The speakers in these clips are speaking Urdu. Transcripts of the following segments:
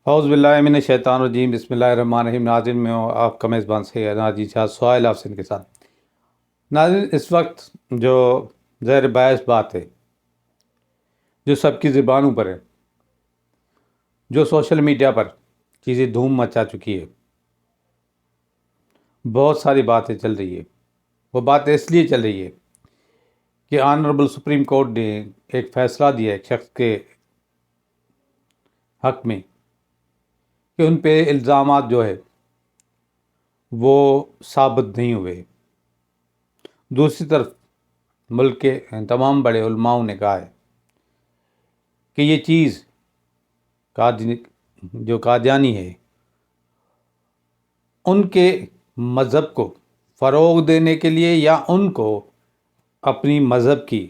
اعوذ باللہ من الشیطان الرجیم، بسم اللہ الرحمن الرحیم۔ ناظرین، میں ہوں آپ کا میزبان سید ناجی شاہ سہیل حسین کے ساتھ۔ ناظرین، اس وقت جو زیر بحث بات ہے، جو سب کی زبانوں پر ہے، جو سوشل میڈیا پر چیزیں دھوم مچا چکی ہے، بہت ساری باتیں چل رہی ہے۔ وہ بات اس لیے چل رہی ہے کہ آنریبل سپریم کورٹ نے ایک فیصلہ دیا ایک شخص کے حق میں کہ ان پہ الزامات جو ہے وہ ثابت نہیں ہوئے۔ دوسری طرف ملک کے تمام بڑے علماؤں نے کہا ہے کہ یہ چیز جو قادیانی ہے، ان کے مذہب کو فروغ دینے کے لیے یا ان کو اپنی مذہب کی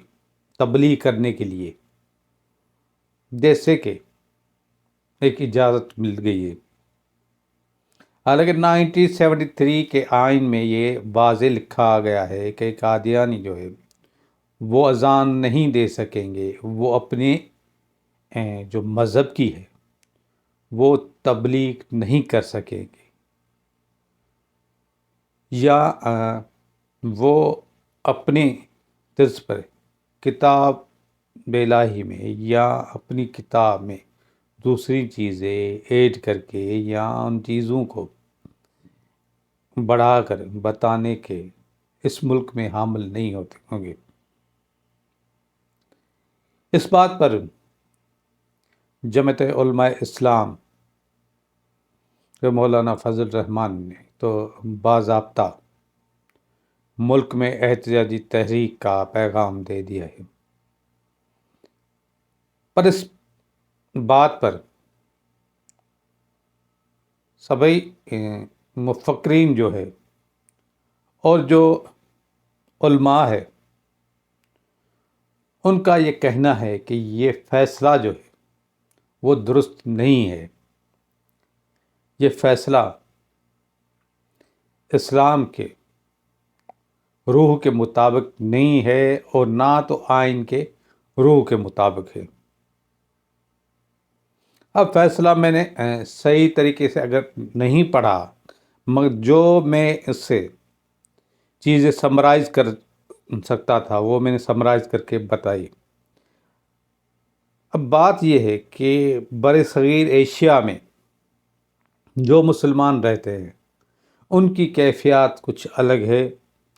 تبلیغ کرنے کے لیے جیسے کہ ایک اجازت مل گئی ہے۔ حالانکہ 1973 کے آئین میں یہ واضح لکھا گیا ہے کہ قادیانی جو ہے وہ اذان نہیں دے سکیں گے، وہ اپنے جو مذہب کی ہے وہ تبلیغ نہیں کر سکیں گے، یا وہ اپنے طرز پر کتاب الہی میں یا اپنی کتاب میں دوسری چیزیں ایڈ کر کے یا ان چیزوں کو بڑھا کر بتانے کے اس ملک میں حامل نہیں ہوتے ہوں گے۔ اس بات پر جمعیت علماء اسلام کے مولانا فضل الرحمان نے تو باضابطہ ملک میں احتجاجی تحریک کا پیغام دے دیا ہے، پر اس بات پر سبھی مفکرین جو ہے اور جو علماء ہے ان کا یہ کہنا ہے کہ یہ فیصلہ جو ہے وہ درست نہیں ہے۔ یہ فیصلہ اسلام کے روح کے مطابق نہیں ہے اور نہ تو آئین کے روح کے مطابق ہے۔ اب فیصلہ میں نے صحیح طریقے سے اگر نہیں پڑھا، مگر جو میں اس سے چیزیں سمرائز کر سکتا تھا وہ میں نے سمرائز کر کے بتائی۔ اب بات یہ ہے کہ بر صغیر ایشیا میں جو مسلمان رہتے ہیں ان کی کیفیات کچھ الگ ہے،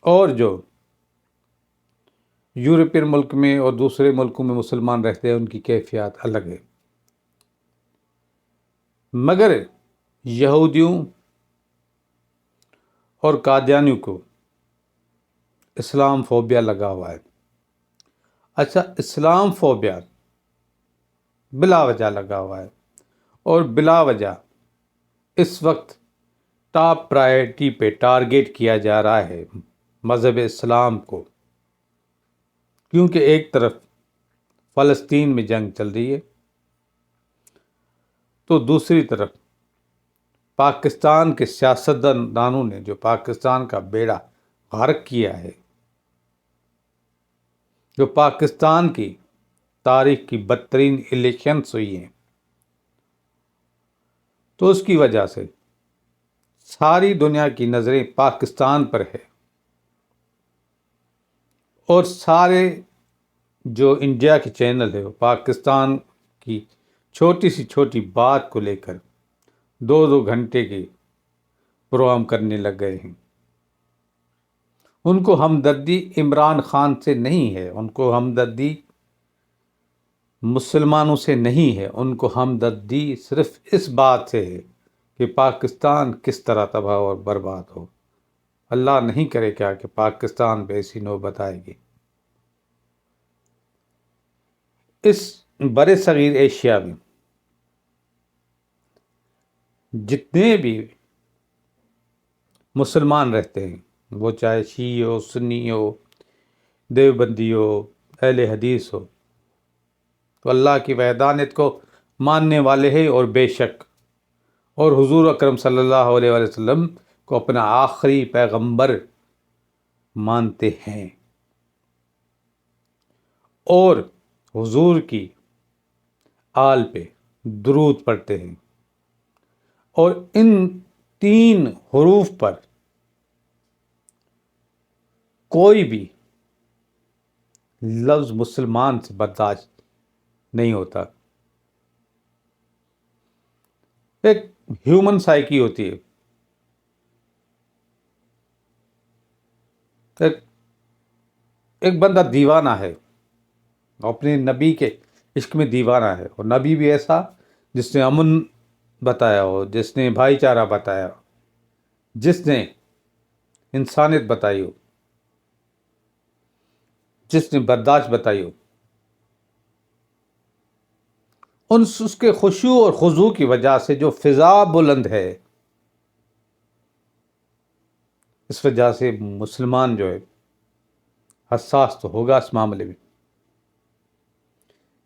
اور جو یورپین ملک میں اور دوسرے ملکوں میں مسلمان رہتے ہیں ان کی کیفیات الگ ہے۔ مگر یہودیوں اور قادیانیوں کو اسلام فوبیا لگا ہوا ہے۔ اچھا، اسلام فوبیا بلا وجہ لگا ہوا ہے، اور بلا وجہ اس وقت ٹاپ پرائرٹی پہ ٹارگیٹ کیا جا رہا ہے مذہب اسلام کو، کیونکہ ایک طرف فلسطین میں جنگ چل رہی ہے تو دوسری طرف پاکستان کے سیاستدانوں نے جو پاکستان کا بیڑا غرق کیا ہے، جو پاکستان کی تاریخ کی بدترین الیکشنز ہوئی ہیں، تو اس کی وجہ سے ساری دنیا کی نظریں پاکستان پر ہے، اور سارے جو انڈیا کے چینل ہے وہ پاکستان کی چھوٹی سی چھوٹی بات کو لے کر 2 گھنٹے کے پروگرام کرنے لگ گئے ہیں۔ ان کو ہمدردی عمران خان سے نہیں ہے، ان کو ہمدردی مسلمانوں سے نہیں ہے، ان کو ہمدردی صرف اس بات سے ہے کہ پاکستان کس طرح تباہ اور برباد ہو۔ اللہ نہیں کرے کیا کہ پاکستان پہ ایسی نوبت آئے گی۔ اس بر صغیر ایشیا میں جتنے بھی مسلمان رہتے ہیں، وہ چاہے شیعہ ہو، سنی ہو، دیوبندی ہو، اہل حدیث ہو، تو اللہ کی وحدانیت کو ماننے والے ہیں، اور بے شک اور حضور اکرم صلی اللہ علیہ وآلہ وسلم کو اپنا آخری پیغمبر مانتے ہیں، اور حضور کی آل پہ درود پڑھتے ہیں۔ اور ان 3 حروف پر کوئی بھی لفظ مسلمان سے برداشت نہیں ہوتا۔ ایک ہیومن سائیکی ہوتی ہے، ایک بندہ دیوانہ ہے، اپنے نبی کے عشق میں دیوانہ ہے، اور نبی بھی ایسا جس نے امن بتایا ہو، جس نے بھائی چارہ بتایا ہو، جس نے انسانیت بتائی ہو، جس نے برداشت بتائی ہو، اس کے خشوع اور خضوع کی وجہ سے جو فضا بلند ہے، اس وجہ سے مسلمان جو ہے حساس تو ہوگا اس معاملے میں۔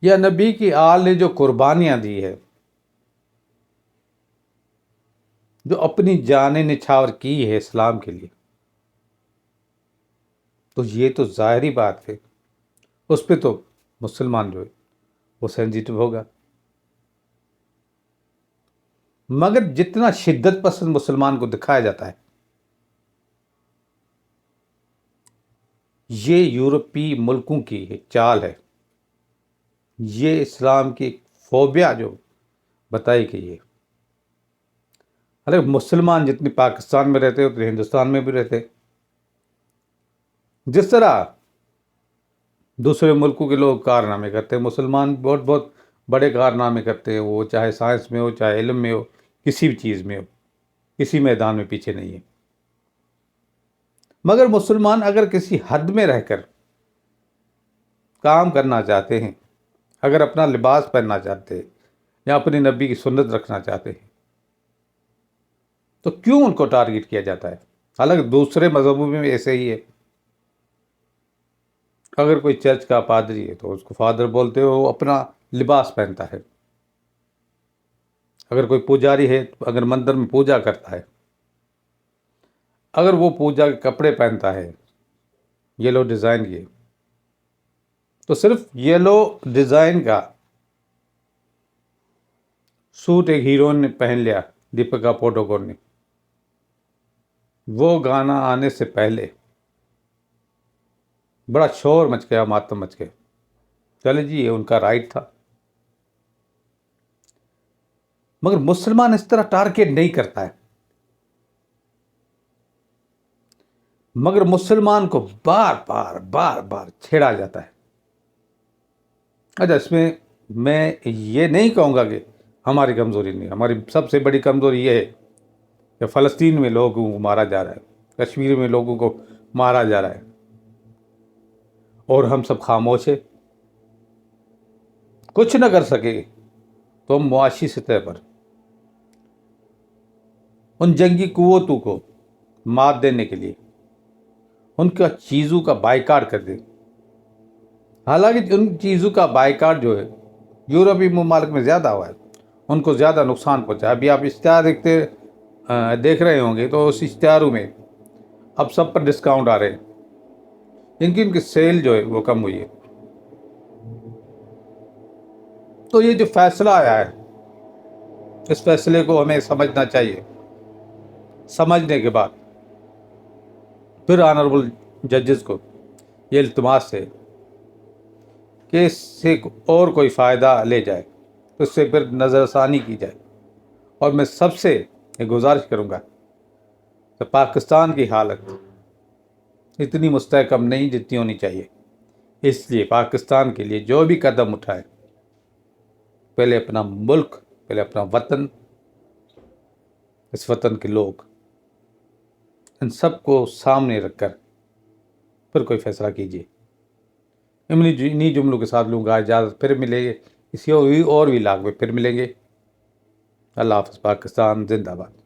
یا نبی کی آل نے جو قربانیاں دی ہے، جو اپنی جانیں نچھاور کی ہے اسلام کے لیے، تو یہ تو ظاہری بات ہے، اس پہ تو مسلمان جو ہے وہ سینسیٹیو ہوگا۔ مگر جتنا شدت پسند مسلمان کو دکھایا جاتا ہے، یہ یورپی ملکوں کی ایک چال ہے، یہ اسلام کی فوبیا جو بتائی گئی ہے۔ ارے مسلمان جتنے پاکستان میں رہتے اتنے ہندوستان میں بھی رہتے، جس طرح دوسرے ملکوں کے لوگ کارنامے کرتے ہیں، مسلمان بہت بہت بڑے کارنامے کرتے ہیں، وہ چاہے سائنس میں ہو، چاہے علم میں ہو، کسی بھی چیز میں ہو، کسی میدان میں پیچھے نہیں ہے۔ مگر مسلمان اگر کسی حد میں رہ کر کام کرنا چاہتے ہیں، اگر اپنا لباس پہننا چاہتے ہیں، یا اپنی نبی کی سنت رکھنا چاہتے ہیں، تو کیوں ان کو ٹارگٹ کیا جاتا ہے؟ حالانکہ دوسرے مذہبوں میں بھی ایسے ہی ہے۔ اگر کوئی چرچ کا پادری ہے تو اس کو فادر بولتے ہو، وہ اپنا لباس پہنتا ہے۔ اگر کوئی پجاری ہے، اگر مندر میں پوجا کرتا ہے، اگر وہ پوجا کے کپڑے پہنتا ہے یلو ڈیزائن کے، تو صرف یلو ڈیزائن کا سوٹ ایک ہیروئن نے پہن لیا، دیپکا پاڈوکون نے، وہ گانا آنے سے پہلے بڑا شور مچ گیا، ماتم مچ گیا۔ چلے جی، یہ ان کا رائٹ تھا۔ مگر مسلمان اس طرح ٹارگٹ نہیں کرتا ہے، مگر مسلمان کو بار بار چھیڑا جاتا ہے۔ اچھا، اس میں یہ نہیں کہوں گا کہ ہماری کمزوری نہیں، ہماری سب سے بڑی کمزوری یہ ہے کہ فلسطین میں لوگوں کو مارا جا رہا ہے، کشمیر میں لوگوں کو مارا جا رہا ہے، اور ہم سب خاموش ہیں، کچھ نہ کر سکے، تو ہم معاشی سطح پر ان جنگی قوتوں کو مات دینے کے لیے ان کا چیزوں کا بائیکاٹ کر دیں۔ حالانکہ ان چیزوں کا بائیکاٹ جو ہے یورپی ممالک میں زیادہ ہوا ہے، ان کو زیادہ نقصان پہنچا۔ ابھی آپ اشتہار دیکھ رہے ہوں گے، تو اس اشتہاروں میں اب سب پر ڈسکاؤنٹ آ رہے ہیں، ان کی سیل جو ہے وہ کم ہوئی ہے۔ تو یہ جو فیصلہ آیا ہے، اس فیصلے کو ہمیں سمجھنا چاہیے۔ سمجھنے کے بعد پھر آنریبل ججز کو یہ التماس ہے کہ اس سے اور کوئی فائدہ لے جائے تو اس سے پھر نظر ثانی کی جائے۔ اور میں سب سے یہ گزارش کروں گا کہ پاکستان کی حالت اتنی مستحکم نہیں جتنی ہونی چاہیے، اس لیے پاکستان کے لیے جو بھی قدم اٹھائے، پہلے اپنا ملک، پہلے اپنا وطن، اس وطن کے لوگ، ان سب کو سامنے رکھ کر پھر کوئی فیصلہ کیجیے۔ انہی جملوں کے ساتھ لوں گا اجازت، پھر ملیں گے کسی اور بھی لاگ میں، پھر ملیں گے۔ اللہ حافظ۔ پاکستان زندہ باد۔